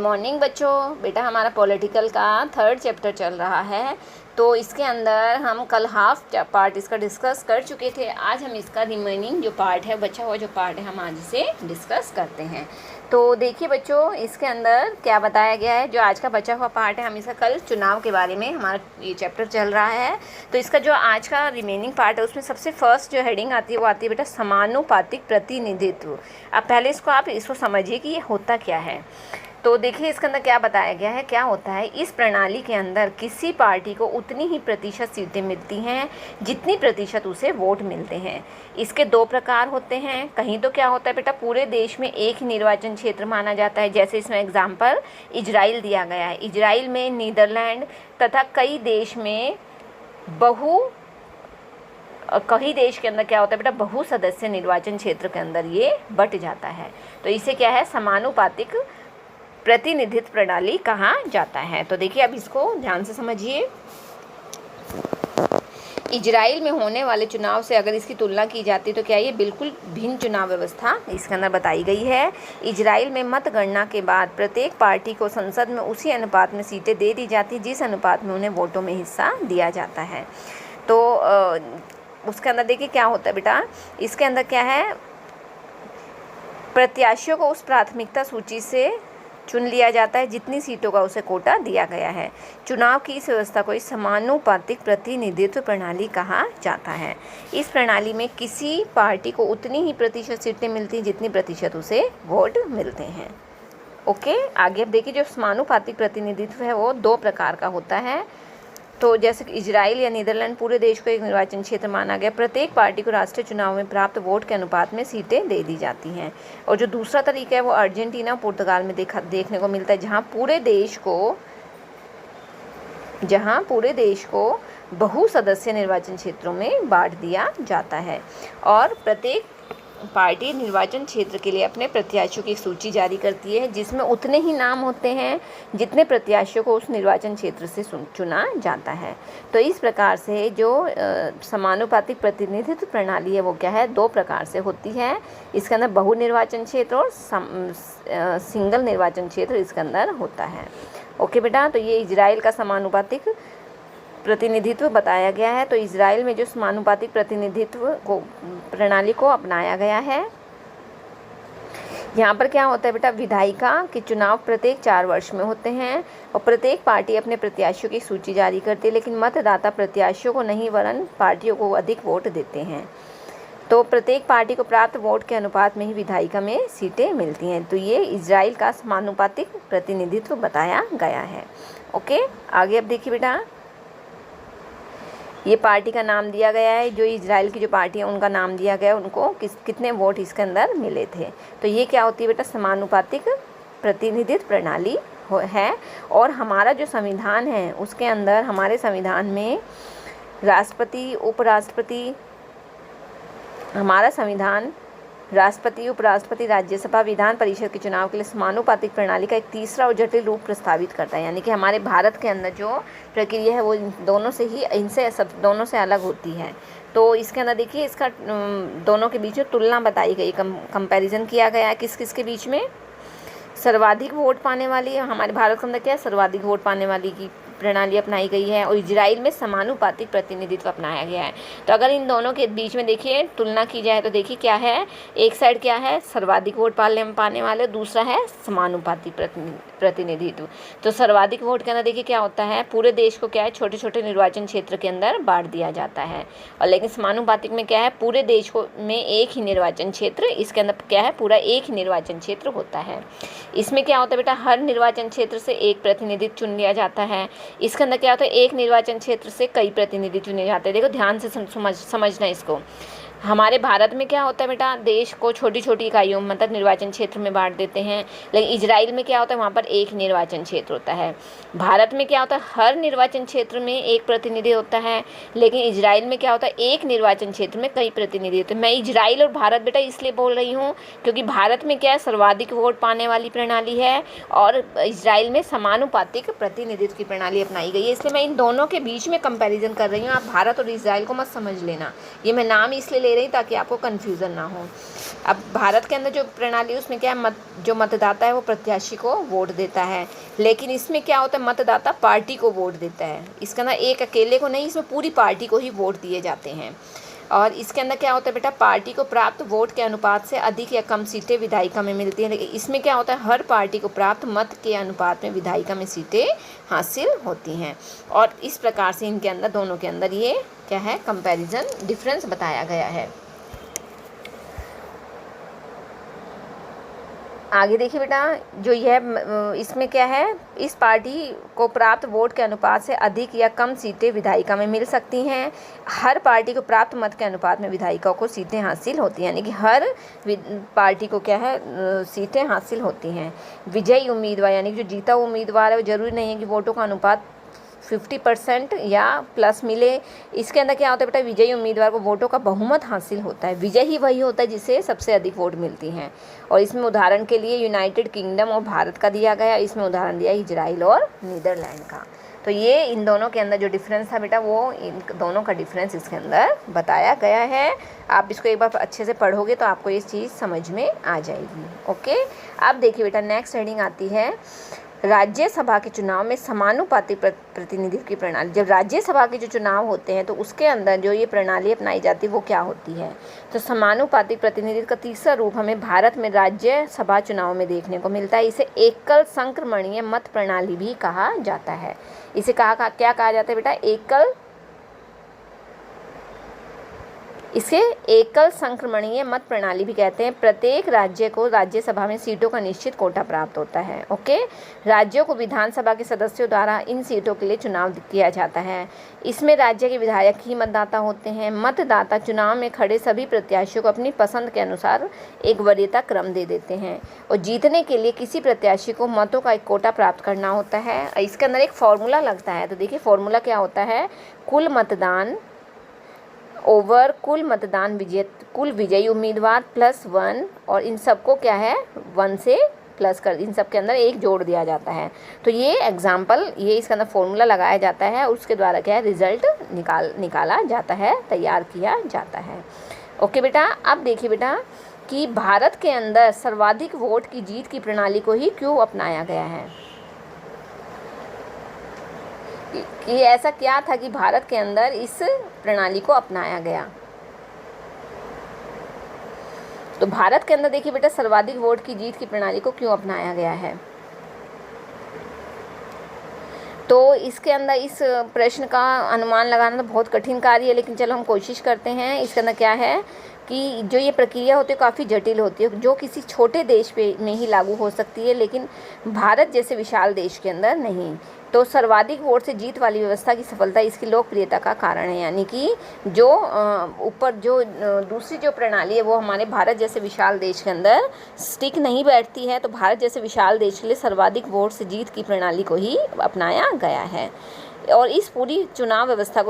Morning बच्चों। बेटा हमारा पॉलिटिकल का 3rd चैप्टर चल रहा है, तो इसके अंदर हम कल हाफ पार्ट इसका डिस्कस कर चुके थे। आज हम इसका रिमेनिंग जो पार्ट है, बचा हुआ जो पार्ट है, हम आज इसे डिस्कस करते हैं। तो देखिए बच्चों, इसके अंदर क्या बताया गया है। जो आज का बचा हुआ पार्ट है, हम इसका कल चुनाव के बारे में हमारा ये चैप्टर चल रहा है। तो इसका जो आज का रिमेनिंग पार्ट है, उसमें सबसे फर्स्ट जो हेडिंग आती है वो आती है बेटा समानुपातिक प्रतिनिधित्व। अब पहले इसको समझिए कि ये होता क्या है। तो देखिए इसके अंदर क्या बताया गया है, क्या होता है। इस प्रणाली के अंदर किसी पार्टी को उतनी ही प्रतिशत सीटें मिलती हैं जितनी प्रतिशत उसे वोट मिलते हैं। इसके 2 प्रकार होते हैं। कहीं तो क्या होता है बेटा, पूरे देश में एक ही निर्वाचन क्षेत्र माना जाता है। जैसे इसमें एग्जाम्पल इजराइल दिया गया है। इजराइल में, नीदरलैंड तथा कई देश के अंदर क्या होता है बेटा, बहु सदस्य निर्वाचन क्षेत्र के अंदर ये बट जाता है। तो इसे क्या है, समानुपातिक प्रतिनिधित्व प्रणाली कहा जाता है। तो देखिए अब इसको ध्यान से समझिए। इजराइल में होने वाले चुनाव से अगर इसकी तुलना की जाती तो क्या ये बिल्कुल भिन्न चुनाव व्यवस्था इसके अंदर बताई गई है। इजराइल में मतगणना के बाद प्रत्येक पार्टी को संसद में उसी अनुपात में सीटें दे दी जाती जिस अनुपात में उन्हें वोटों में हिस्सा दिया जाता है। तो उसके अंदर देखिए क्या होता है बेटा, इसके अंदर क्या है, प्रत्याशियों को उस प्राथमिकता सूची से चुन लिया जाता है जितनी सीटों का उसे कोटा दिया गया है। चुनाव की इस व्यवस्था को समानुपातिक प्रतिनिधित्व प्रणाली कहा जाता है। इस प्रणाली में किसी पार्टी को उतनी ही प्रतिशत सीटें मिलती हैं जितनी प्रतिशत उसे वोट मिलते हैं। ओके, आगे अब देखिए, जो समानुपातिक प्रतिनिधित्व है वो 2 प्रकार का होता है। तो जैसे कि इजराइल या नीदरलैंड पूरे देश को एक निर्वाचन क्षेत्र माना गया। प्रत्येक पार्टी को राष्ट्रीय चुनाव में प्राप्त वोट के अनुपात में सीटें दे दी जाती हैं। और जो दूसरा तरीका है वो अर्जेंटीना, पुर्तगाल में देखने को मिलता है, जहां पूरे देश को बहु सदस्य निर्वाचन क्षेत्रों में बांट दिया जाता है। और प्रत्येक पार्टी निर्वाचन क्षेत्र के लिए अपने प्रत्याशियों की एक सूची जारी करती है जिसमें उतने ही नाम होते हैं जितने प्रत्याशियों को उस निर्वाचन क्षेत्र से चुना जाता है। तो इस प्रकार से जो समानुपातिक प्रतिनिधित्व प्रणाली है वो क्या है, 2 प्रकार से होती है। इसके अंदर बहु निर्वाचन क्षेत्र और सिंगल निर्वाचन क्षेत्र इसके अंदर होता है। ओके बेटा, तो ये इजराइल का समानुपातिक प्रतिनिधित्व बताया गया है। तो इजराइल में जो समानुपातिक प्रतिनिधित्व प्रणाली को अपनाया गया है। यहाँ पर क्या होता है बेटा, विधायिका के चुनाव प्रत्येक 4 वर्ष में होते हैं और प्रत्येक पार्टी अपने प्रत्याशियों की सूची जारी करती है, लेकिन मतदाता प्रत्याशियों को नहीं वरन पार्टियों को अधिक वोट देते हैं। तो प्रत्येक पार्टी को प्राप्त वोट के अनुपात में ही विधायिका में सीटें मिलती हैं। तो ये इजराइल का समानुपातिक प्रतिनिधित्व बताया गया है। ओके, आगे अब देखिए बेटा, ये पार्टी का नाम दिया गया है। जो इजराइल की जो पार्टी है उनका नाम दिया गया है, उनको कितने वोट इसके अंदर मिले थे। तो ये क्या होती है बेटा, समानुपातिक प्रतिनिधित्व प्रणाली है। और हमारा जो संविधान है उसके अंदर, हमारे संविधान में राष्ट्रपति, उपराष्ट्रपति, हमारा संविधान राष्ट्रपति, उपराष्ट्रपति, राज्यसभा, विधान परिषद के चुनाव के लिए समानुपातिक प्रणाली का एक तीसरा और जटिल रूप प्रस्तावित करता है। यानी कि हमारे भारत के अंदर जो प्रक्रिया है वो दोनों से अलग होती है। तो इसके अंदर देखिए, इसका दोनों के बीच में तुलना बताई गई, कंपैरिजन किया गया है। किस किस के बीच में, सर्वाधिक वोट पाने वाली, हमारे भारत के अंदर क्या है, सर्वाधिक वोट पाने वाली की प्रणाली अपनाई गई है, और इजराइल में समानुपातिक प्रतिनिधित्व अपनाया गया है। तो अगर इन दोनों के बीच में देखिए तुलना की जाए तो देखिए क्या है, एक साइड क्या है, सर्वाधिक वोट पाने वाले, दूसरा है समानुपातिक प्रतिनिधित्व। तो सर्वाधिक वोट के अंदर देखिए क्या होता है, पूरे देश को क्या है, छोटे छोटे निर्वाचन क्षेत्र के अंदर बांट दिया जाता है। और लेकिन समानुपातिक में क्या है, पूरे देश को में एक ही निर्वाचन क्षेत्र, इसके अंदर क्या है, पूरा एक ही निर्वाचन क्षेत्र होता है। इसमें क्या होता है बेटा, हर निर्वाचन क्षेत्र से एक प्रतिनिधित्व चुन लिया जाता है। इसके अंदर क्या होता है, एक निर्वाचन क्षेत्र से कई प्रतिनिधि चुने जाते हैं। देखो ध्यान से समझना इसको। हमारे भारत में क्या होता है बेटा, देश को छोटी छोटी इकाइयों मतलब निर्वाचन क्षेत्र में बांट देते हैं। लेकिन इजराइल में क्या होता है, वहाँ पर एक निर्वाचन क्षेत्र होता है। भारत में क्या होता है, हर निर्वाचन क्षेत्र में एक प्रतिनिधि होता है, लेकिन इजराइल में क्या होता है, एक निर्वाचन क्षेत्र में कई प्रतिनिधि होते हैं। मैं इजराइल और भारत बेटा इसलिए बोल रही हूँ क्योंकि भारत में क्या है, सर्वाधिक वोट पाने वाली प्रणाली है और इजराइल में समानुपातिक प्रतिनिधित्व की प्रणाली अपनाई गई है। इसलिए मैं इन दोनों के बीच में कंपेरिजन कर रही हूँ। आप भारत और इजराइल को मत समझ लेना, ये मैं नाम इसलिए ले रही हूँ ताकि आपको कन्फ्यूज़न ना हो। अब भारत के अंदर जो प्रणाली है उसमें क्या है, जो मतदाता है वो प्रत्याशी को वोट देता है, लेकिन इसमें क्या होता है, मतदाता पार्टी को वोट देता है। इसके अंदर एक अकेले को नहीं, इसमें पूरी पार्टी को ही वोट दिए जाते हैं। और इसके अंदर क्या होता है बेटा, पार्टी को प्राप्त वोट के अनुपात से अधिक या कम सीटें विधायिका में मिलती हैं, लेकिन इसमें क्या होता है, हर पार्टी को प्राप्त मत के अनुपात में विधायिका में सीटें हासिल होती हैं। और इस प्रकार से इनके अंदर, दोनों के अंदर ये क्या है, कंपैरिजन डिफरेंस बताया गया है। आगे देखिए बेटा, जो यह इसमें क्या है, इस पार्टी को प्राप्त वोट के अनुपात से अधिक या कम सीटें विधायिका में मिल सकती हैं। हर पार्टी को प्राप्त मत के अनुपात में विधायिका को सीटें हासिल होती हैं, यानी कि हर पार्टी को क्या है, सीटें हासिल होती हैं। विजयी उम्मीदवार यानी कि जो जीता हुआ उम्मीदवार है, वो जरूरी नहीं है कि वोटों का अनुपात 50% या प्लस मिले। इसके अंदर क्या होता है बेटा, विजयी उम्मीदवार को वोटों का बहुमत हासिल होता है। विजय ही वही होता है जिसे सबसे अधिक वोट मिलती हैं। और इसमें उदाहरण के लिए यूनाइटेड किंगडम और भारत का दिया गया, इसमें उदाहरण दिया इजराइल और नीदरलैंड का। तो ये इन दोनों के अंदर जो डिफरेंस था बेटा, वो इन दोनों का डिफरेंस इसके अंदर बताया गया है। आप इसको एक बार अच्छे से पढ़ोगे तो आपको ये चीज़ समझ में आ जाएगी। ओके, अब देखिए बेटा, नेक्स्ट हेडिंग आती है राज्यसभा के चुनाव में समानुपातिक प्रतिनिधित्व की प्रणाली। जब राज्यसभा के जो चुनाव होते हैं तो उसके अंदर जो ये प्रणाली अपनाई जाती है वो क्या होती है, तो समानुपातिक प्रतिनिधित्व का तीसरा रूप हमें भारत में राज्यसभा चुनाव में देखने को मिलता है। इसे एकल संक्रमणीय मत प्रणाली भी कहा जाता है। इसे क्या कहा जाता है बेटा, इसे एकल संक्रमणीय मत प्रणाली भी कहते हैं। प्रत्येक राज्य को राज्यसभा में सीटों का निश्चित कोटा प्राप्त होता है। ओके, राज्यों को विधानसभा के सदस्यों द्वारा इन सीटों के लिए चुनाव किया जाता है। इसमें राज्य के विधायक ही मतदाता होते हैं। मतदाता चुनाव में खड़े सभी प्रत्याशियों को अपनी पसंद के अनुसार एक वरीयता क्रम दे देते हैं और जीतने के लिए किसी प्रत्याशी को मतों का एक कोटा प्राप्त करना होता है। इसके अंदर एक फॉर्मूला लगता है, तो देखिए फॉर्मूला क्या होता है, कुल मतदान ओवर कुल मतदान कुल विजयी उम्मीदवार प्लस 1, और इन सबको क्या है 1 से प्लस कर, इन सब के अंदर एक जोड़ दिया जाता है। तो ये एग्जाम्पल, ये इसके अंदर फॉर्मूला लगाया जाता है और उसके द्वारा क्या है रिजल्ट निकाला जाता है, तैयार किया जाता है। ओके बेटा, अब देखिए बेटा कि भारत के अंदर सर्वाधिक वोट की जीत की प्रणाली को ही क्यों अपनाया गया है, कि ऐसा क्या था कि भारत के अंदर इस प्रणाली को अपनाया गया। तो भारत के अंदर देखिए बेटा सर्वाधिक वोट की जीत की प्रणाली को क्यों अपनाया गया है, तो इसके अंदर इस प्रश्न का अनुमान लगाना तो बहुत कठिन कार्य है, लेकिन चलो हम कोशिश करते हैं। इसके अंदर क्या है कि जो ये प्रक्रिया होती है काफ़ी जटिल होती है, जो किसी छोटे देश पे में ही लागू हो सकती है, लेकिन भारत जैसे विशाल देश के अंदर नहीं। तो सर्वाधिक वोट से जीत वाली व्यवस्था की सफलता इसकी लोकप्रियता का कारण है, यानी कि जो ऊपर जो दूसरी जो प्रणाली है वो हमारे भारत जैसे विशाल देश के अंदर स्टिक नहीं बैठती है। तो भारत जैसे विशाल देश के लिए सर्वाधिक वोट से जीत की प्रणाली को ही अपनाया गया है। और इस पूरी चुनाव व्यवस्था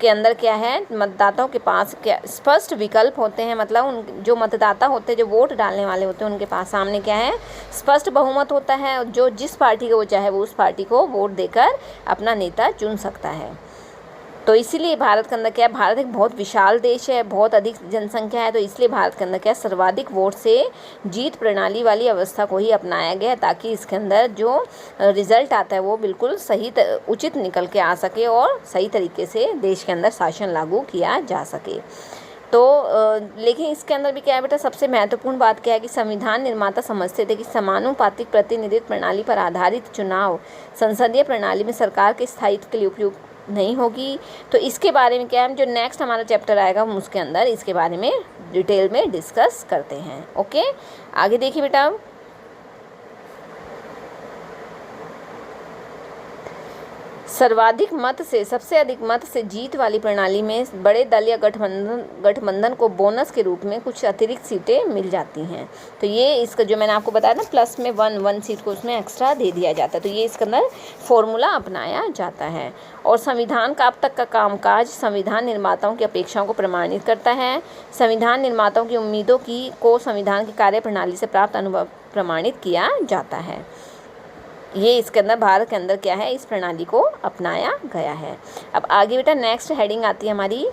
के अंदर क्या है, मतदाताओं के पास क्या स्पष्ट विकल्प होते हैं, मतलब उन जो मतदाता होते हैं, जो वोट डालने वाले होते हैं, उनके पास सामने क्या है स्पष्ट बहुमत होता है। जो जिस पार्टी को वो चाहे वो उस पार्टी को वोट देकर अपना नेता चुन सकता है। तो इसीलिए भारत के अंदर क्या है, भारत एक बहुत विशाल देश है, बहुत अधिक जनसंख्या है, तो इसलिए भारत के अंदर क्या सर्वाधिक वोट से जीत प्रणाली वाली अवस्था को ही अपनाया गया, ताकि इसके अंदर जो रिज़ल्ट आता है वो बिल्कुल सही उचित निकल के आ सके और सही तरीके से देश के अंदर शासन लागू किया जा सके। तो लेकिन इसके अंदर भी क्या है बेटा, सबसे महत्वपूर्ण बात क्या है कि संविधान निर्माता समझते थे कि समानुपातिक प्रतिनिधित्व प्रणाली पर आधारित चुनाव संसदीय प्रणाली में सरकार के स्थायित्व के लिए उपयुक्त नहीं होगी। तो इसके बारे में क्या है, जो नेक्स्ट हमारा चैप्टर आएगा हम उसके अंदर इसके बारे में डिटेल में डिस्कस करते हैं। ओके, आगे देखिए बेटा, सर्वाधिक मत से सबसे अधिक मत से जीत वाली प्रणाली में बड़े दल या गठबंधन को बोनस के रूप में कुछ अतिरिक्त सीटें मिल जाती हैं। तो ये इसका जो मैंने आपको बताया ना, प्लस में 1 सीट को उसमें एक्स्ट्रा दे दिया जाता है। तो ये इसके अंदर फॉर्मूला अपनाया जाता है। और संविधान का अब तक का कामकाज संविधान निर्माताओं की अपेक्षाओं को प्रमाणित करता है। संविधान निर्माताओं की उम्मीदों को संविधान की कार्यप्रणाली से प्राप्त अनुभव प्रमाणित किया जाता है। ये इसके अंदर भारत के अंदर क्या है, इस प्रणाली को अपनाया गया है। अब आगे बेटा नेक्स्ट हेडिंग आती है हमारी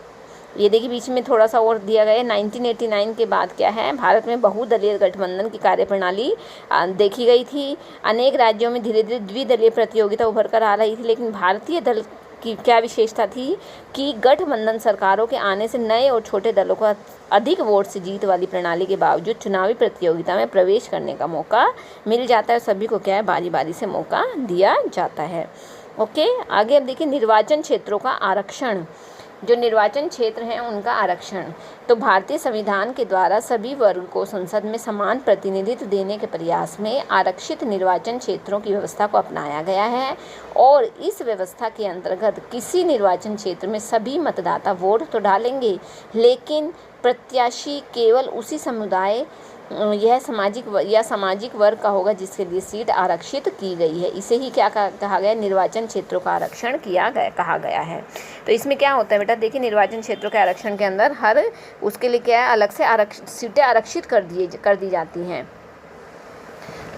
ये देखिए बीच में थोड़ा सा और दिया गया है। 1989 के बाद क्या है, भारत में बहुदलीय गठबंधन की कार्यप्रणाली देखी गई थी। अनेक राज्यों में धीरे धीरे द्विदलीय प्रतियोगिता उभर कर आ रही थी, लेकिन भारतीय दल की क्या विशेषता थी कि गठबंधन सरकारों के आने से नए और छोटे दलों को अधिक वोट से जीत वाली प्रणाली के बावजूद चुनावी प्रतियोगिता में प्रवेश करने का मौका मिल जाता है। सभी को क्या है, बारी बारी से मौका दिया जाता है। ओके, आगे अब देखिए निर्वाचन क्षेत्रों का आरक्षण। जो निर्वाचन क्षेत्र हैं उनका आरक्षण, तो भारतीय संविधान के द्वारा सभी वर्ग को संसद में समान प्रतिनिधित्व देने के प्रयास में आरक्षित निर्वाचन क्षेत्रों की व्यवस्था को अपनाया गया है। और इस व्यवस्था के अंतर्गत किसी निर्वाचन क्षेत्र में सभी मतदाता वोट तो डालेंगे, लेकिन प्रत्याशी केवल उसी समुदाय यह सामाजिक वर्ग का होगा जिसके लिए सीट आरक्षित की गई है। इसे ही क्या कहा गया, निर्वाचन क्षेत्रों का आरक्षण कहा गया है। तो इसमें क्या होता है बेटा, देखिए निर्वाचन क्षेत्रों के आरक्षण के अंदर हर उसके लिए क्या है, अलग से सीटें आरक्षित कर दी जाती हैं।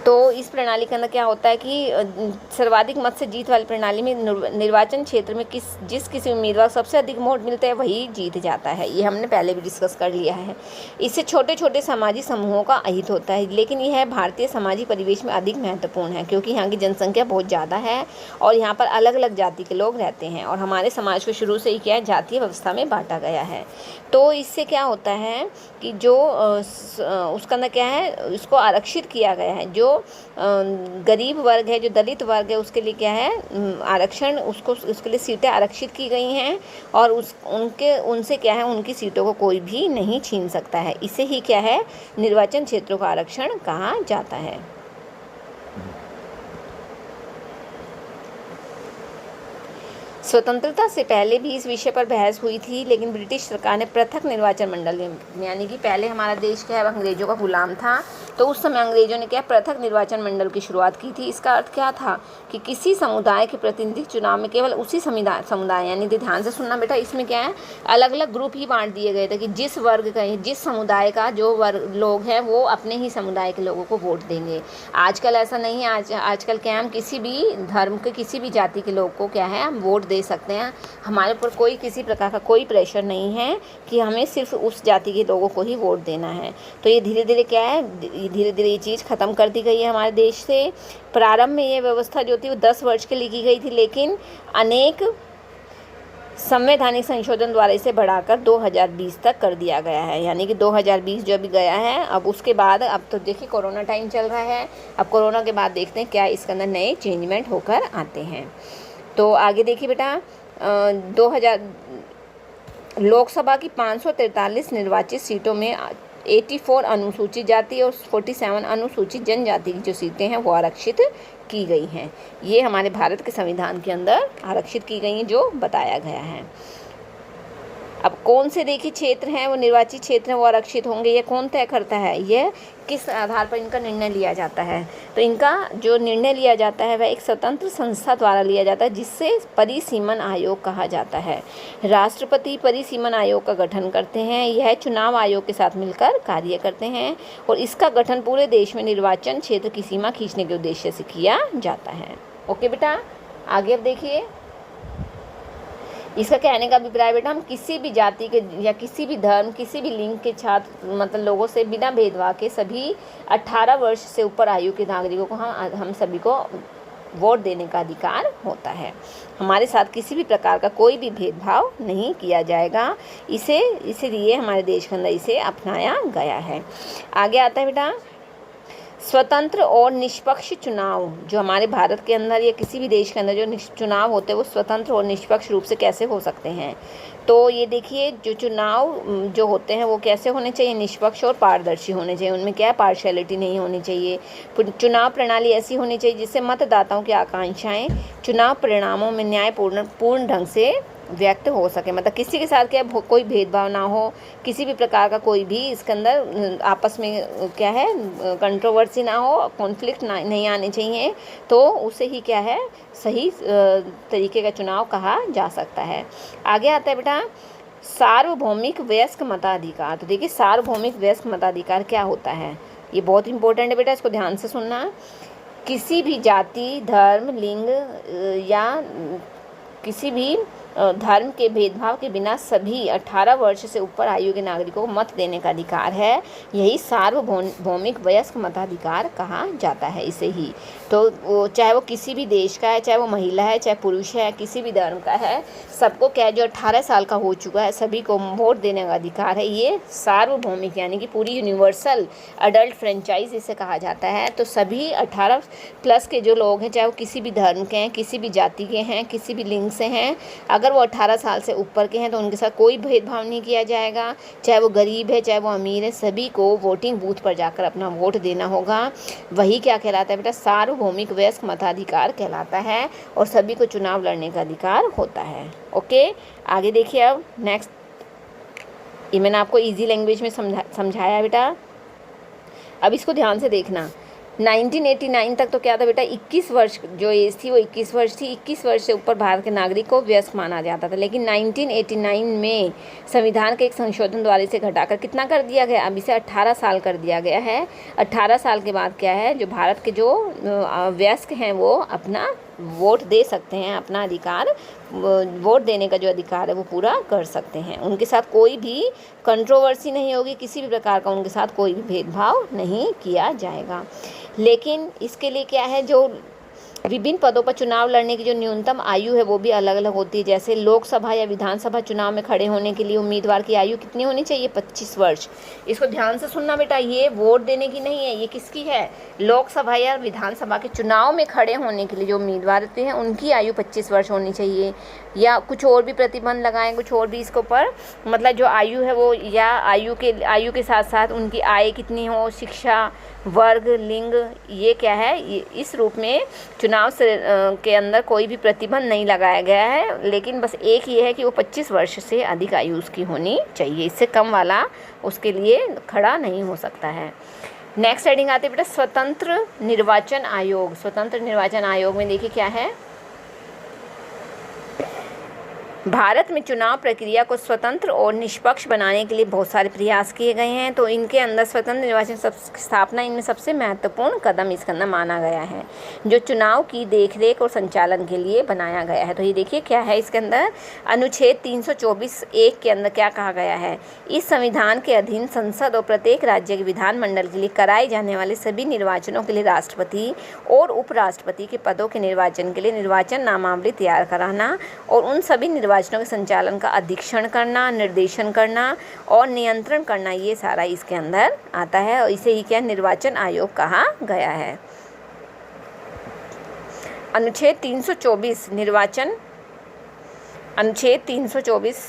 तो इस प्रणाली के अंदर क्या होता है कि सर्वाधिक मत से जीत वाली प्रणाली में निर्वाचन क्षेत्र में किसी उम्मीदवार को सबसे अधिक वोट मिलते हैं वही जीत जाता है। ये हमने पहले भी डिस्कस कर लिया है। इससे छोटे छोटे सामाजिक समूहों का अहित होता है, लेकिन यह भारतीय सामाजिक परिवेश में अधिक महत्वपूर्ण है क्योंकि यहाँ की जनसंख्या बहुत ज़्यादा है और यहाँ पर अलग अलग जाति के लोग रहते हैं और हमारे समाज को शुरू से ही क्या है, जातीय व्यवस्था में बांटा गया है। तो इससे क्या होता है कि जो उसका अंदर क्या है, इसको आरक्षित किया गया है। जो गरीब वर्ग है, जो दलित वर्ग है, उसके लिए क्या है, आरक्षण, उसके लिए सीटें आरक्षित की गई हैं और उनसे क्या है, उनकी सीटों को कोई भी नहीं छीन सकता है। इसे ही क्या है, निर्वाचन क्षेत्रों का आरक्षण कहा जाता है। स्वतंत्रता से पहले भी इस विषय पर बहस हुई थी, लेकिन ब्रिटिश सरकार ने पृथक निर्वाचन मंडल, यानी कि पहले हमारा देश क्या है, अंग्रेजों का गुलाम था, तो उस समय अंग्रेजों ने क्या पृथक निर्वाचन मंडल की शुरुआत की थी। इसका अर्थ क्या था कि किसी समुदाय के प्रतिनिधि चुनाव में केवल उसी समुदाय यानी ध्यान से सुनना बेटा, इसमें क्या है, अलग अलग ग्रुप ही बांट दिए गए थे कि जिस वर्ग का, जिस समुदाय का जो लोग हैं वो अपने ही समुदाय के लोगों को वोट देंगे। आजकल ऐसा नहीं है। आजकल क्या, हम किसी भी धर्म के, किसी भी जाति के लोग को क्या है, हम वोट दे सकते हैं। हमारे ऊपर कोई किसी प्रकार का कोई प्रेशर नहीं है कि हमें सिर्फ उस जाति के लोगों को ही वोट देना है। तो ये धीरे धीरे क्या है, धीरे धीरे ये चीज़ ख़त्म कर दी गई है हमारे देश से। प्रारंभ में ये व्यवस्था जो थी वो 10 वर्ष के लिए की गई थी, लेकिन अनेक संवैधानिक संशोधन द्वारा इसे बढ़ाकर 2020 तक कर दिया गया है। यानी कि 2020 जो अभी गया है, अब उसके बाद, अब तो देखिए कोरोना टाइम चल रहा है, अब कोरोना के बाद देखते हैं क्या इसके अंदर नए चेंजमेंट होकर आते हैं। तो आगे देखिए बेटा, 2000 लोकसभा की 543 निर्वाचित सीटों में 84 अनुसूचित जाति और 47 अनुसूचित जनजाति की जो सीटें हैं वो आरक्षित की गई हैं। ये हमारे भारत के संविधान के अंदर आरक्षित की गई हैं, जो बताया गया है। अब कौन से देखिए क्षेत्र हैं वो निर्वाचित क्षेत्र हैं वो आरक्षित होंगे, ये कौन तय करता है, यह किस आधार पर इनका निर्णय लिया जाता है। तो इनका जो निर्णय लिया जाता है वह एक स्वतंत्र संस्था द्वारा लिया जाता है, जिससे परिसीमन आयोग कहा जाता है। राष्ट्रपति परिसीमन आयोग का गठन करते हैं। यह चुनाव आयोग के साथ मिलकर कार्य करते हैं और इसका गठन पूरे देश में निर्वाचन क्षेत्र की सीमा खींचने के उद्देश्य से किया जाता है। ओके बेटा, आगे अब देखिए, इसका कहने का अभिप्राय बेटा, हम किसी भी जाति के या किसी भी धर्म, किसी भी लिंग के छात्र मतलब लोगों से बिना भेदभाव के सभी 18 वर्ष से ऊपर आयु के नागरिकों को हम सभी को वोट देने का अधिकार होता है। हमारे साथ किसी भी प्रकार का कोई भी भेदभाव नहीं किया जाएगा। इसीलिए हमारे देश के अंदर इसे अपनाया गया है। आगे आता है बेटा, स्वतंत्र और निष्पक्ष चुनाव। जो हमारे भारत के अंदर या किसी भी देश के अंदर जो चुनाव होते हैं वो स्वतंत्र और निष्पक्ष रूप से कैसे हो सकते हैं। तो ये देखिए, जो चुनाव जो होते हैं वो कैसे होने चाहिए, निष्पक्ष और पारदर्शी होने चाहिए। उनमें क्या है, पार्शियलिटी नहीं होनी चाहिए। चुनाव प्रणाली ऐसी होनी चाहिए जिससे मतदाताओं की आकांक्षाएं चुनाव परिणामों में न्यायपूर्ण ढंग से व्यक्त हो सके। मतलब किसी के साथ क्या कोई भेदभाव ना हो, किसी भी प्रकार का कोई भी इसके अंदर आपस में क्या है कंट्रोवर्सी ना हो, कॉन्फ्लिक्ट नहीं आने चाहिए। तो उसे ही क्या है, सही तरीके का चुनाव कहा जा सकता है। आगे आता है बेटा, सार्वभौमिक वयस्क मताधिकार। तो देखिए, सार्वभौमिक वयस्क मताधिकार क्या होता है, ये बहुत इंपॉर्टेंट है बेटा, इसको ध्यान से सुनना। किसी भी जाति, धर्म, लिंग या किसी भी धर्म के भेदभाव के बिना सभी 18 वर्ष से ऊपर आयु के नागरिकों को मत देने का अधिकार है। यही सार्वभौमिक वयस्क मताधिकार कहा जाता है इसे ही। तो चाहे वो किसी भी देश का है, चाहे वो महिला है, चाहे पुरुष है, किसी भी धर्म का है, सबको क्या है, जो 18 साल का हो चुका है सभी को वोट देने का अधिकार है। ये सार्वभौमिक यानी कि पूरी यूनिवर्सल अडल्ट फ्रेंचाइज इसे कहा जाता है। तो सभी 18 प्लस के जो लोग हैं, चाहे वो किसी भी धर्म के हैं, किसी भी जाति के हैं, किसी भी लिंग से हैं, अगर वो 18 साल से ऊपर के हैं तो उनके साथ कोई भेदभाव नहीं किया जाएगा। चाहे वो गरीब है, चाहे वो अमीर है, सभी को वोटिंग बूथ पर जाकर अपना वोट देना होगा। वही क्या कहलाता है बेटा, सार्वभौमिक वयस्क मताधिकार कहलाता है और सभी को चुनाव लड़ने का अधिकार होता है। ओके, आगे देखिए। अब नेक्स्ट, ये मैंने आपको इजी लैंग्वेज में समझाया बेटा। अब इसको ध्यान से देखना। 1989 तक तो क्या था बेटा, 21 वर्ष जो एज थी वो 21 वर्ष थी। 21 वर्ष से ऊपर भारत के नागरिक को वयस्क माना जाता था। लेकिन 1989 में संविधान के एक संशोधन द्वारा इसे घटाकर कितना कर दिया गया, अब इसे 18 साल कर दिया गया है। 18 साल के बाद क्या है, जो भारत के जो वयस्क हैं वो अपना वोट दे सकते हैं, अपना अधिकार, वोट देने का जो अधिकार है वो पूरा कर सकते हैं। उनके साथ कोई भी कंट्रोवर्सी नहीं होगी, किसी भी प्रकार का उनके साथ कोई भी भेदभाव नहीं किया जाएगा। लेकिन इसके लिए क्या है, जो विभिन्न पदों पर चुनाव लड़ने की जो न्यूनतम आयु है वो भी अलग अलग होती है। जैसे लोकसभा या विधानसभा चुनाव में खड़े होने के लिए उम्मीदवार की आयु कितनी होनी चाहिए, 25 वर्ष। इसको ध्यान से सुनना बेटा, ये वोट देने की नहीं है, ये किसकी है, लोकसभा या विधानसभा के चुनाव में खड़े होने के लिए जो उम्मीदवार होते हैं उनकी आयु 25 वर्ष होनी चाहिए। या कुछ और भी प्रतिबंध लगाएं, कुछ और भी इसके ऊपर, मतलब जो आयु है वो, या आयु के साथ साथ उनकी आय कितनी हो, शिक्षा, वर्ग, लिंग, ये क्या है, ये इस रूप में चुनाव से के अंदर कोई भी प्रतिबंध नहीं लगाया गया है। लेकिन बस एक ये है कि वो 25 वर्ष से अधिक आयु उसकी होनी चाहिए, इससे कम वाला उसके लिए खड़ा नहीं हो सकता है। नेक्स्ट हेडिंग आती है बेटा स्वतंत्र निर्वाचन आयोग। स्वतंत्र निर्वाचन आयोग में देखिए क्या है, भारत में चुनाव प्रक्रिया को स्वतंत्र और निष्पक्ष बनाने के लिए बहुत सारे प्रयास किए गए हैं। तो इनके अंदर स्वतंत्र निर्वाचन स्थापना इनमें सबसे महत्वपूर्ण कदम इसके अंदर माना गया है, जो चुनाव की देखरेख और संचालन के लिए बनाया गया है। तो ये देखिए क्या है इसके अंदर, अनुच्छेद 324(1) के अंदर क्या कहा गया है, इस संविधान के अधीन संसद और प्रत्येक राज्य के विधानमंडल के लिए कराए जाने वाले सभी निर्वाचनों के लिए राष्ट्रपति और उपराष्ट्रपति के पदों के निर्वाचन के लिए निर्वाचन नामावली तैयार कराना और उन सभी निर्वाचनों के संचालन का अधीक्षण करना, निर्देशन करना और नियंत्रण करना, ये सारा इसके अंदर आता है और इसे ही क्या निर्वाचन आयोग कहा गया है। अनुच्छेद 324 निर्वाचन, अनुच्छेद 324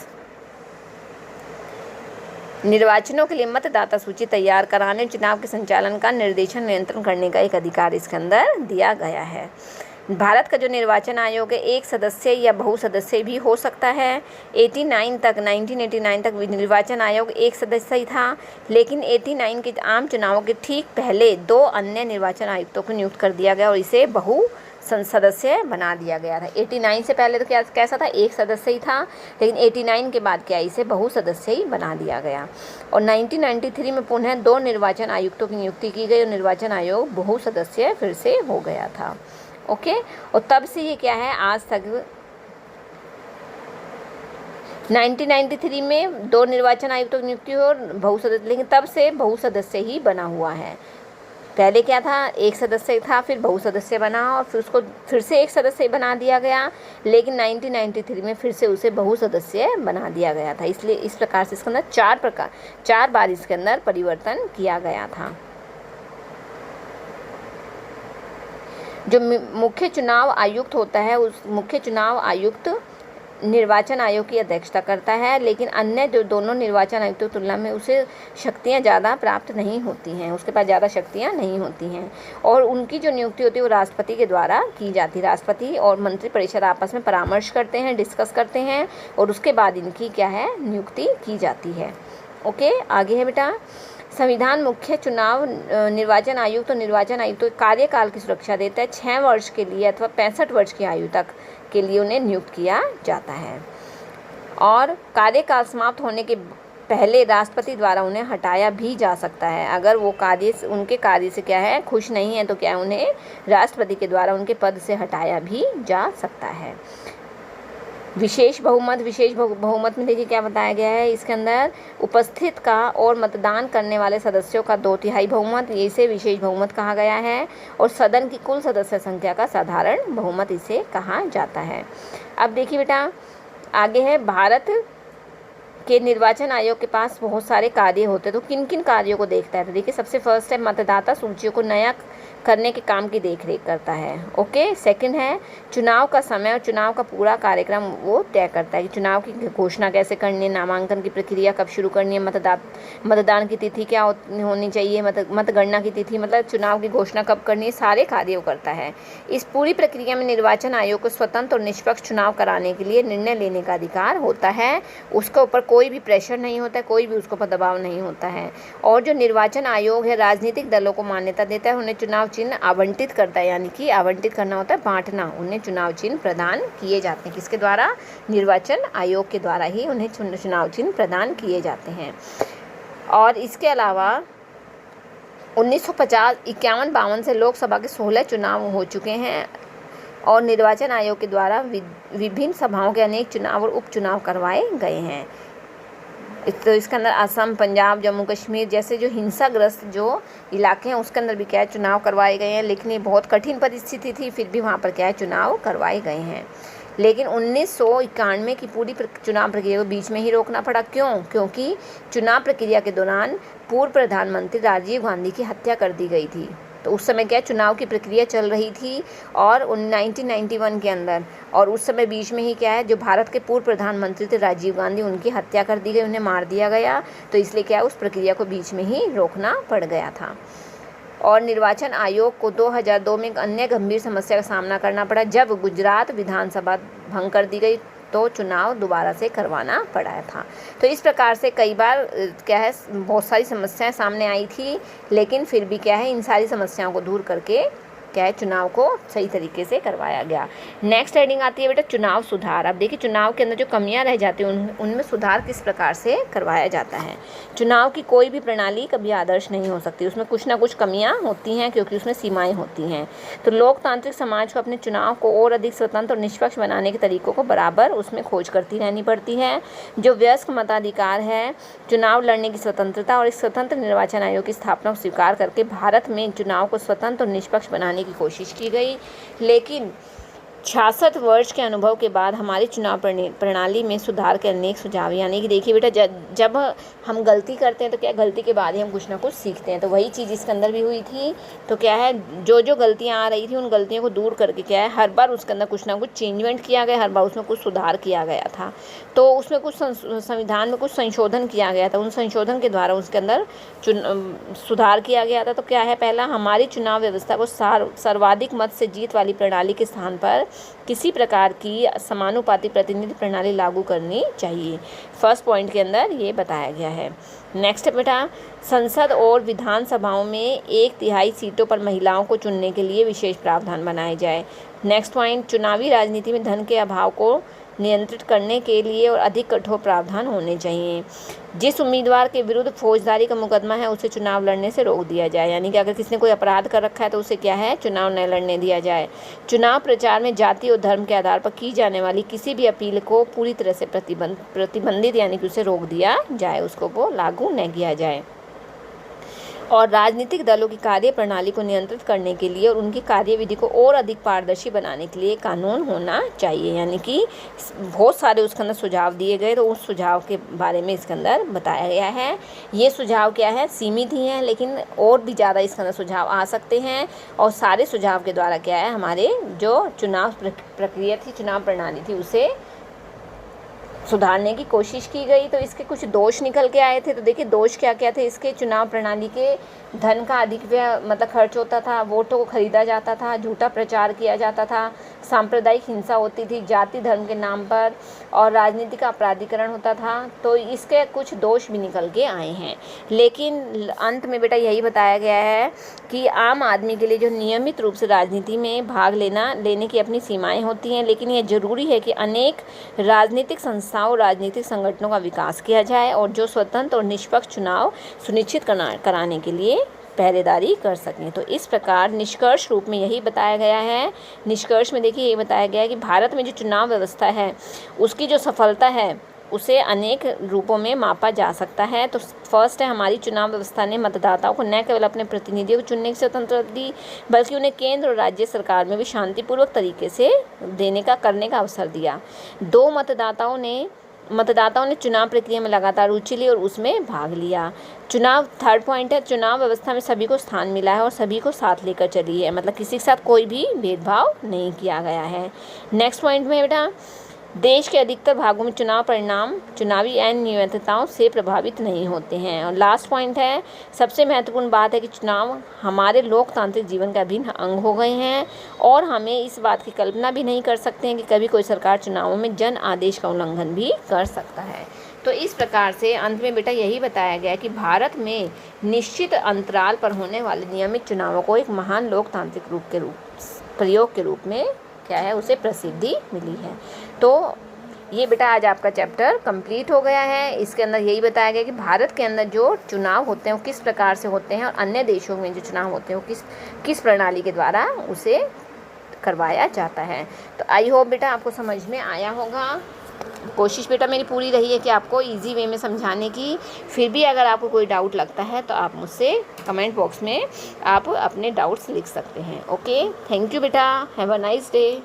निर्वाचनों के लिए मतदाता सूची तैयार कराने, चुनाव के संचालन का निर्देशन नियंत्रण करने का एक अधिकार इसके अंदर दिया गया है। भारत का जो निर्वाचन आयोग है एक सदस्य या बहुसदस्य भी हो सकता है। 1989 तक निर्वाचन आयोग एक सदस्य ही था, लेकिन 89 के आम चुनावों के ठीक पहले 2 अन्य निर्वाचन आयुक्तों को नियुक्त कर दिया गया और इसे सदस्य बना दिया गया था। 89 से पहले तो कैसा था, एक सदस्य ही था, लेकिन 89 के बाद क्या इसे बहुसदस्य ही बना दिया गया। और 1993 में पुनः 2 निर्वाचन आयुक्तों की नियुक्ति की गई और निर्वाचन आयोग बहुसदस्य फिर से हो गया था। ओके, और तब से ये क्या है, आज तक 1993 में 2 निर्वाचन आयुक्तों की नियुक्ति हुई और बहुसदस्य, लेकिन तब से बहुसदस्य ही बना हुआ है। पहले क्या था, एक सदस्य था, फिर बहुसदस्य बना और फिर उसको फिर से एक सदस्य बना दिया गया, लेकिन 1993 में फिर से उसे बहुसदस्य बना दिया गया था। इसलिए इस प्रकार से इसके अंदर 4 बार इसके अंदर परिवर्तन किया गया था। जो मुख्य चुनाव आयुक्त होता है, उस मुख्य चुनाव आयुक्त निर्वाचन आयोग की अध्यक्षता करता है, लेकिन अन्य जो दोनों निर्वाचन आयुक्तों की तुलना में उसे शक्तियां ज़्यादा प्राप्त नहीं होती हैं, उसके पास ज़्यादा शक्तियां नहीं होती हैं और उनकी जो नियुक्ति होती है वो राष्ट्रपति के द्वारा की जाती है। राष्ट्रपति और मंत्रिपरिषद आपस में परामर्श करते हैं, डिस्कस करते हैं और उसके बाद इनकी क्या है, नियुक्ति की जाती है। ओके, आगे है बेटा, संविधान मुख्य चुनाव निर्वाचन आयुक्त और निर्वाचन आयुक्त कार्यकाल की सुरक्षा देता है। 6 वर्ष के लिए अथवा 65 वर्ष की आयु तक के लिए उन्हें नियुक्त किया जाता है और कार्यकाल समाप्त होने के पहले राष्ट्रपति द्वारा उन्हें हटाया भी जा सकता है। अगर वो उनके कार्य से क्या है, खुश नहीं है तो क्या उन्हें राष्ट्रपति के द्वारा उनके पद से हटाया भी जा सकता है। विशेष बहुमत में देखिए क्या बताया गया है इसके अंदर, उपस्थित का और मतदान करने वाले सदस्यों का 2/3 बहुमत, इसे विशेष बहुमत कहा गया है। और सदन की कुल सदस्य संख्या का साधारण बहुमत इसे कहा जाता है। अब देखिए बेटा आगे है, भारत के निर्वाचन आयोग के पास बहुत सारे कार्य होते हैं, तो किन किन कार्यों को देखता है? तो देखिए सबसे फर्स्ट है मतदाता सूचियों को नया करने के काम की देखरेख करता है। ओके, सेकंड है चुनाव का समय और चुनाव का पूरा कार्यक्रम वो तय करता है कि चुनाव की घोषणा कैसे करनी है, नामांकन की प्रक्रिया कब शुरू करनी है, मतदान की तिथि क्या होनी चाहिए, मतगणना की तिथि मतलब चुनाव की घोषणा कब करनी है, सारे कार्य वो करता है। इस पूरी प्रक्रिया में निर्वाचन आयोग को स्वतंत्र और निष्पक्ष चुनाव कराने के लिए निर्णय लेने का अधिकार होता है। उसके ऊपर कोई भी प्रेशर नहीं होता है, कोई भी उसके ऊपर दबाव नहीं होता है। और जो निर्वाचन आयोग है राजनीतिक दलों को मान्यता देता है, उन्हें चुनाव चिन्ह आवंटित करता है, यानी कि आवंटित करना होता है बांटना, उन्हें चुनाव चिन्ह प्रदान किए जाते हैं। किसके द्वारा? निर्वाचन आयोग के द्वारा ही उन्हें चुनाव चिन्ह प्रदान किए जाते हैं। और इसके अलावा 1950, 51, 52 से लोकसभा के 16 चुनाव हो चुके हैं और निर्वाचन आयोग के द्वारा विभिन्न सभाओं के अनेक चुनाव और उपचुनाव करवाए गए हैं। तो इसके अंदर असम, पंजाब, जम्मू कश्मीर जैसे जो हिंसाग्रस्त जो इलाके हैं उसके अंदर भी क्या है चुनाव करवाए गए हैं, लेकिन ये बहुत कठिन परिस्थिति थी, फिर भी वहाँ पर क्या है चुनाव करवाए गए हैं। लेकिन 1991 की पूरी चुनाव प्रक्रिया को बीच में ही रोकना पड़ा। क्यों? क्योंकि चुनाव प्रक्रिया के दौरान पूर्व प्रधानमंत्री राजीव गांधी की हत्या कर दी गई थी। तो उस समय क्या चुनाव की प्रक्रिया चल रही थी और 1991 के अंदर, और उस समय बीच में ही क्या है जो भारत के पूर्व प्रधानमंत्री थे राजीव गांधी, उनकी हत्या कर दी गई, उन्हें मार दिया गया। तो इसलिए क्या उस प्रक्रिया को बीच में ही रोकना पड़ गया था। और निर्वाचन आयोग को 2002 में एक अन्य गंभीर समस्या का सामना करना पड़ा, जब गुजरात विधानसभा भंग कर दी गई तो चुनाव दोबारा से करवाना पड़ा था। तो इस प्रकार से कई बार क्या है बहुत सारी समस्याएं सामने आई थी, लेकिन फिर भी क्या है इन सारी समस्याओं को दूर करके क्या है चुनाव को सही तरीके से करवाया गया। नेक्स्ट हेडिंग आती है बेटा चुनाव सुधार। अब देखिए चुनाव के अंदर जो कमियां रह जाती हैं उनमें सुधार किस प्रकार से करवाया जाता है। चुनाव की कोई भी प्रणाली कभी आदर्श नहीं हो सकती, उसमें कुछ ना कुछ कमियां होती हैं क्योंकि उसमें सीमाएं होती हैं। तो लोकतांत्रिक समाज को अपने चुनाव को और अधिक स्वतंत्र और निष्पक्ष बनाने के तरीकों को बराबर उसमें खोज करती रहनी पड़ती है। जो वयस्क मताधिकार है, चुनाव लड़ने की स्वतंत्रता और इस स्वतंत्र निर्वाचन आयोग की स्थापना को स्वीकार करके भारत में चुनाव को स्वतंत्र और निष्पक्ष बनाने की कोशिश की गई। लेकिन 66 वर्ष के अनुभव के बाद हमारी चुनाव प्रणाली में सुधार के अनेक सुझाव, यानी कि देखिए बेटा जब हम गलती करते हैं तो क्या गलती के बाद ही हम कुछ ना कुछ सीखते हैं, तो वही चीज़ इसके अंदर भी हुई थी। तो क्या है जो गलतियां आ रही थी उन गलतियों को दूर करके क्या है हर बार उसके अंदर कुछ ना कुछ चेंजमेंट किया गया, हर बार उसमें कुछ सुधार किया गया था। तो उसमें कुछ संविधान में कुछ संशोधन किया गया था, उन संशोधन के द्वारा उसके अंदर सुधार किया गया था। तो क्या है पहला, हमारी चुनाव व्यवस्था को सर्वाधिक मत से जीत वाली प्रणाली के स्थान पर किसी प्रकार की समानुपाती प्रतिनिधि प्रणाली लागू करनी चाहिए। फर्स्ट पॉइंट के अंदर ये बताया गया है। नेक्स्ट बेटा, संसद और विधानसभाओं में 1/3 सीटों पर महिलाओं को चुनने के लिए विशेष प्रावधान बनाए जाए। नेक्स्ट पॉइंट, चुनावी राजनीति में धन के अभाव को नियंत्रित करने के लिए और अधिक कठोर प्रावधान होने चाहिए। जिस उम्मीदवार के विरुद्ध फौजदारी का मुकदमा है उसे चुनाव लड़ने से रोक दिया जाए, यानी कि अगर किसी ने कोई अपराध कर रखा है तो उसे क्या है चुनाव न लड़ने दिया जाए। चुनाव प्रचार में जाति और धर्म के आधार पर की जाने वाली किसी भी अपील को पूरी तरह से प्रतिबंधित यानी कि उसे रोक दिया जाए, उसको वो लागू न किया जाए। और राजनीतिक दलों की कार्य प्रणाली को नियंत्रित करने के लिए और उनकी कार्यविधि को और अधिक पारदर्शी बनाने के लिए कानून होना चाहिए, यानी कि बहुत सारे उसके अंदर सुझाव दिए गए। तो उस सुझाव के बारे में इसके अंदर बताया गया है। ये सुझाव क्या है सीमित ही हैं, लेकिन और भी ज़्यादा इसके अंदर सुझाव आ सकते हैं। और सारे सुझाव के द्वारा क्या है हमारे जो चुनाव प्रक्रिया थी, चुनाव प्रणाली थी, उसे सुधारने की कोशिश की गई। तो इसके कुछ दोष निकल के आए थे। तो देखिए दोष क्या क्या थे इसके, चुनाव प्रणाली के धन का अधिक व्यय मतलब खर्च होता था, वोटों को खरीदा जाता था, झूठा प्रचार किया जाता था, सांप्रदायिक हिंसा होती थी जाति धर्म के नाम पर, और राजनीति का अपराधीकरण होता था। तो इसके कुछ दोष भी निकल के आए हैं। लेकिन अंत में बेटा यही बताया गया है कि आम आदमी के लिए जो नियमित रूप से राजनीति में भाग लेने की अपनी सीमाएं होती हैं, लेकिन यह जरूरी है कि अनेक राजनीतिक संस्थाओं राजनीतिक संगठनों का विकास किया जाए और जो स्वतंत्र और निष्पक्ष चुनाव सुनिश्चित कराने के लिए पहरेदारी कर सकें। तो इस प्रकार निष्कर्ष रूप में यही बताया गया है। निष्कर्ष में देखिए ये बताया गया है कि भारत में जो चुनाव व्यवस्था है उसकी जो सफलता है उसे अनेक रूपों में मापा जा सकता है। तो फर्स्ट है, हमारी चुनाव व्यवस्था ने मतदाताओं को न केवल अपने प्रतिनिधियों को चुनने की स्वतंत्रता दी बल्कि उन्हें केंद्र और राज्य सरकार में भी शांतिपूर्वक तरीके से करने का अवसर दिया। मतदाताओं ने चुनाव प्रक्रिया में लगातार रुचि ली और उसमें भाग लिया। थर्ड पॉइंट है, चुनाव व्यवस्था में सभी को स्थान मिला है और सभी को साथ लेकर चली है, मतलब किसी के साथ कोई भी भेदभाव नहीं किया गया है। नेक्स्ट पॉइंट में बेटा, देश के अधिकतर भागों में चुनाव परिणाम चुनावी अनियमितताओं से प्रभावित नहीं होते हैं। और लास्ट पॉइंट है, सबसे महत्वपूर्ण बात है कि चुनाव हमारे लोकतांत्रिक जीवन का अभिन्न अंग हो गए हैं और हमें इस बात की कल्पना भी नहीं कर सकते हैं कि कभी कोई सरकार चुनावों में जन आदेश का उल्लंघन भी कर सकता है। तो इस प्रकार से अंत में बेटा यही बताया गया कि भारत में निश्चित अंतराल पर होने वाले नियमित चुनावों को एक महान लोकतांत्रिक प्रयोग के रूप में क्या है, उसे प्रसिद्धि मिली है। तो ये बेटा आज आपका चैप्टर कंप्लीट हो गया है। इसके अंदर यही बताया गया कि भारत के अंदर जो चुनाव होते हैं वो किस प्रकार से होते हैं और अन्य देशों में जो चुनाव होते हैं वो किस प्रणाली के द्वारा उसे करवाया जाता है। तो आई होप बेटा आपको समझ में आया होगा। कोशिश बेटा मेरी पूरी रही है कि आपको इजी वे में समझाने की। फिर भी अगर आपको कोई डाउट लगता है तो आप मुझसे कमेंट बॉक्स में आप अपने डाउट्स लिख सकते हैं। ओके, थैंक यू बेटा, हैव अ नाइस डे।